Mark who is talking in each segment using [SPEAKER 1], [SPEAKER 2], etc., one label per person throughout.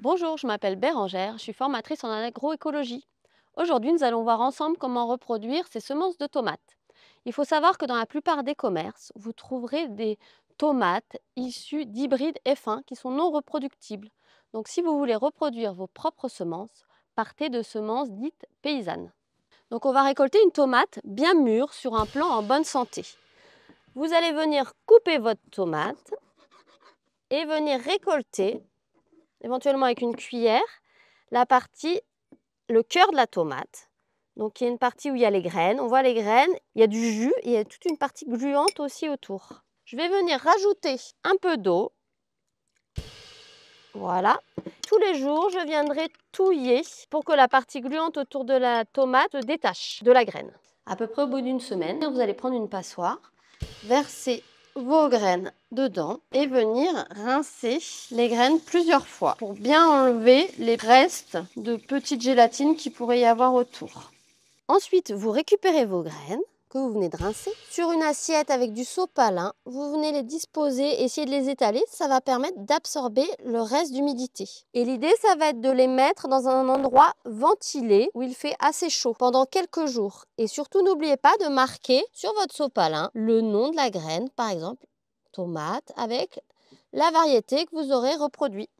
[SPEAKER 1] Bonjour, je m'appelle Bérangère, je suis formatrice en agroécologie. Aujourd'hui, nous allons voir ensemble comment reproduire ces semences de tomates. Il faut savoir que dans la plupart des commerces, vous trouverez des tomates issues d'hybrides F1 qui sont non reproductibles. Donc si vous voulez reproduire vos propres semences, partez de semences dites paysannes. Donc on va récolter une tomate bien mûre sur un plan en bonne santé. Vous allez venir couper votre tomate et venir récolter, éventuellement avec une cuillère, le cœur de la tomate. Donc il y a une partie où il y a les graines, on voit les graines, il y a du jus et il y a toute une partie gluante aussi autour. Je vais venir rajouter un peu d'eau. Voilà. Tous les jours, je viendrai touiller pour que la partie gluante autour de la tomate se détache de la graine. À peu près au bout d'une semaine, vous allez prendre une passoire, verser vos graines dedans et venir rincer les graines plusieurs fois pour bien enlever les restes de petites gélatines qui pourrait y avoir autour. Ensuite, vous récupérez vos graines que vous venez de rincer. Sur une assiette avec du sopalin, vous venez les disposer, essayer de les étaler, ça va permettre d'absorber le reste d'humidité. Et l'idée, ça va être de les mettre dans un endroit ventilé où il fait assez chaud pendant quelques jours. Et surtout, n'oubliez pas de marquer sur votre sopalin le nom de la graine, par exemple tomate, avec la variété que vous aurez reproduit.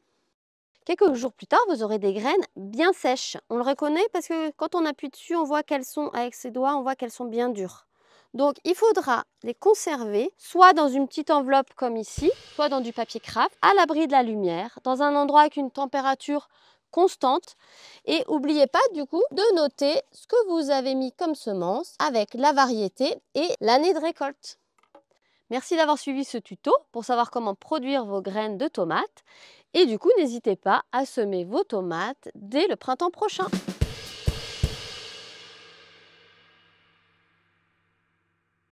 [SPEAKER 1] Quelques jours plus tard, vous aurez des graines bien sèches. On le reconnaît parce que quand on appuie dessus, on voit qu'elles sont, avec ses doigts, on voit qu'elles sont bien dures. Donc, il faudra les conserver soit dans une petite enveloppe comme ici, soit dans du papier craft, à l'abri de la lumière, dans un endroit avec une température constante. Et n'oubliez pas du coup de noter ce que vous avez mis comme semence avec la variété et l'année de récolte. Merci d'avoir suivi ce tuto pour savoir comment produire vos graines de tomates. Et du coup, n'hésitez pas à semer vos tomates dès le printemps prochain.